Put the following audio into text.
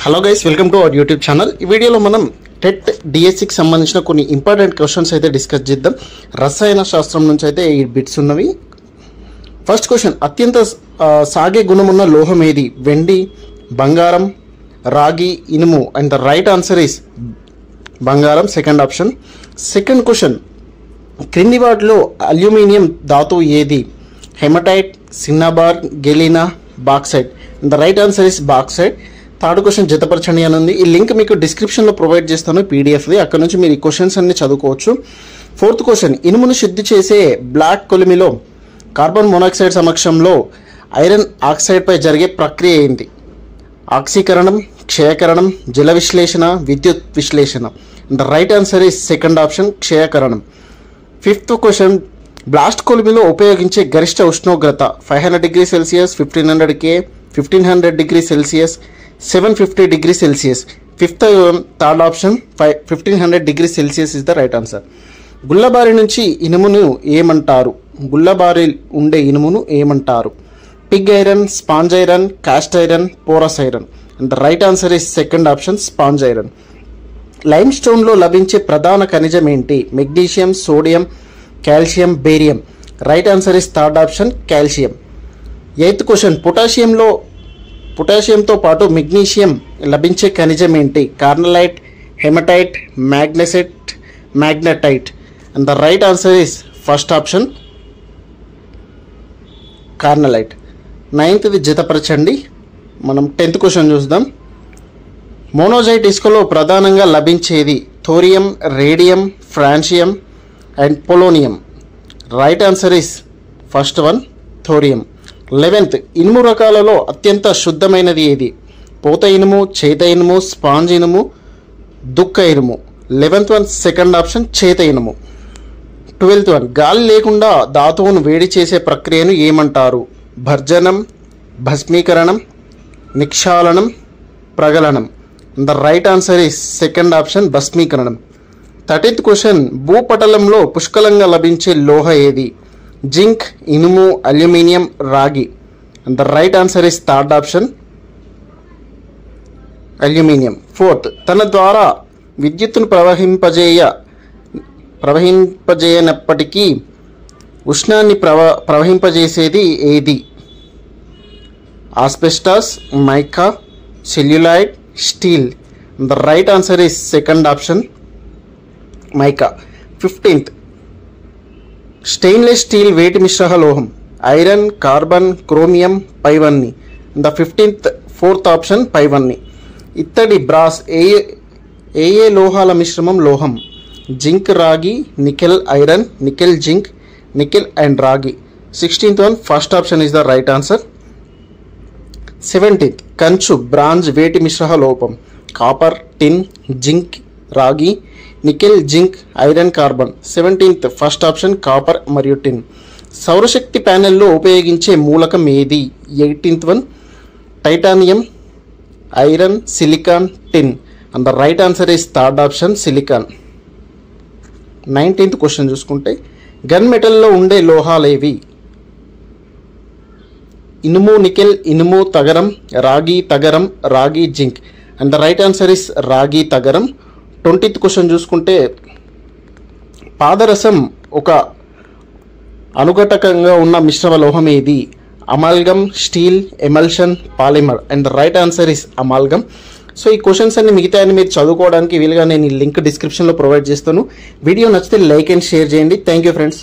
Hello guys, welcome to our YouTube channel. ఈ వీడియోలో మనం టెట్ డిఎస్సికి సంబంధించిన కొన్ని ఇంపార్టెంట్ క్వశ్చన్స్ అయితే డిస్కస్ చేద్దాం. రసాయన శాస్త్రం నుంచి అయితే ఈ బిట్స్ ఉన్నవి. ఫస్ట్ క్వశ్చన్, అత్యంత సాగే గుణమున్న లోహం ఏది? వెండి, బంగారం, రాగి, ఇనుము. And the right answer is బంగారం, సెకండ్ ఆప్షన్. సెకండ్ క్వశ్చన్, క్రింది వాటిలో అల్యూమినియం ధాతువు ఏది? Hematite, cinnabar, galena, bauxite. The right answer is bauxite. Third question జతపరచండి అని ఉంది. ఈ లింక్ మీకు డిస్క్రిప్షన్లో ప్రొవైడ్ చేస్తాను, పీడిఎఫ్ది. అక్కడ నుంచి మీరు ఈ క్వశ్చన్స్ అన్ని చదువుకోవచ్చు. ఫోర్త్ క్వశ్చన్, ఇనుమును శుద్ధి చేసే బ్లాక్ కొలిమిలో కార్బన్ మోనాక్సైడ్ సమక్షంలో ఐరన్ ఆక్సైడ్పై జరిగే ప్రక్రియ ఏంటి? ఆక్సీకరణం, క్షయకరణం, జల విశ్లేషణ, విద్యుత్ విశ్లేషణ. The right answer is second option, క్షయకరణం. ఫిఫ్త్ క్వశ్చన్, బ్లాస్ట్ కొలిమిలో ఉపయోగించే గరిష్ట ఉష్ణోగ్రత 500 degree Celsius, 1500 K, 1500 degree Celsius, 750 degree Celsius. Fifth third option 1500 degree Celsius is the right answer. గుల్లబారి నుంచి ఇనుమును ఏమంటారు? గుల్లబారి ఉండే ఇనుమును ఏమంటారు? Pig iron, sponge iron, cast iron, porous iron. And the right answer is second option, sponge iron. Lime స్టోన్లో లభించే ప్రధాన ఖనిజం ఏంటి? Magnesium, sodium, calcium, barium. Right answer is third option, calcium. Eighth question, పొటాషియంతో పాటు మెగ్నీషియం లభించే ఖనిజం ఏంటి? Carnallite, hematite, magnetite. And the right answer is first option, carnallite. నైన్త్ది జతపరచండి. మనం 10th క్వశ్చన్ చూద్దాం. మోనోజైట్ ఇసుకలో ప్రధానంగా లభించేది? Thorium, radium, francium and polonium. Right answer is first one, thorium. 11th, ఇనుము రకాలలో అత్యంత శుద్ధమైనది ఏది? పోత ఇనుము, చేత ఇనుము, స్పాంజ్ ఇనుము, దుక్క ఇనుము. 11th వన్, సెకండ్ ఆప్షన్, చేత ఇనుము. 12th వన్, గాలి లేకుండా ధాతువును వేడి చేసే ప్రక్రియను ఏమంటారు? భర్జనం, భస్మీకరణం, నిక్షాళనం, ప్రగలనం. The right answer is second option, భస్మీకరణం. 13th క్వశ్చన్, భూపటలంలో పుష్కలంగా లభించే లోహ ఏది? జింక్, ఇనుము, అల్యూమినియం, రాగి. The right answer is third option, aluminium. 4th, తన ద్వారా విద్యుత్తును ప్రవహింపజేయనప్పటికీ ఉష్ణాన్ని ప్రవహింపజేసేది ఏది? Asbestos, mica, celluloid, steel. The right answer is second option, mica. 15th, stainless steel వేటి మిశ్రహ లోహం? ఐరన్, కార్బన్, క్రోమియం, పైవన్నీ. ద 15th, ఫోర్త్ ఆప్షన్, పైవన్నీ. ఇత్తడి, బ్రాస్ ఏ లోహాల మిశ్రమం లోహం? జింక్, రాగి, nickel, iron, nickel, zinc, nickel and రాగి. 16th one, first option is the right answer. 17th, కంచు, బ్రాంజ్ వేటి మిశ్రహ లోపం? కాపర్, టిన్, జింక్, రాగి, nickel, zinc, iron, carbon. 17th first option, copper మరియు టిన్. సౌరశక్తి ప్యానెల్లో ఉపయోగించే మూలకం ఏది? 18th one, titanium, iron, silicon, tin. And the right answer is third option, silicon. 19th question చూసుకుంటే, గన్ మెటల్లో ఉండే లోహాలేవి? ఇనుము, నికెల్, ఇనుము, తగరం, రాగి, తగరం, రాగి, zinc. And the right answer is రాగి, తగరం. 20th క్వశ్చన్ చూసుకుంటే, పాదరసం ఒక అనుఘటకంగా ఉన్న మిశ్రమ లోహం ఏది? Amalgam, steel, emulsion, polymer. And the right answer is amalgam. So ఈ క్వశ్చన్స్ అన్ని మిగతాయని మీరు చదువుకోవడానికి వీలుగా నేను ఈ లింక్ డిస్క్రిప్షన్లో ప్రొవైడ్ చేస్తాను. వీడియో నచ్చితే లైక్ అండ్ షేర్ చేయండి. Thank you friends.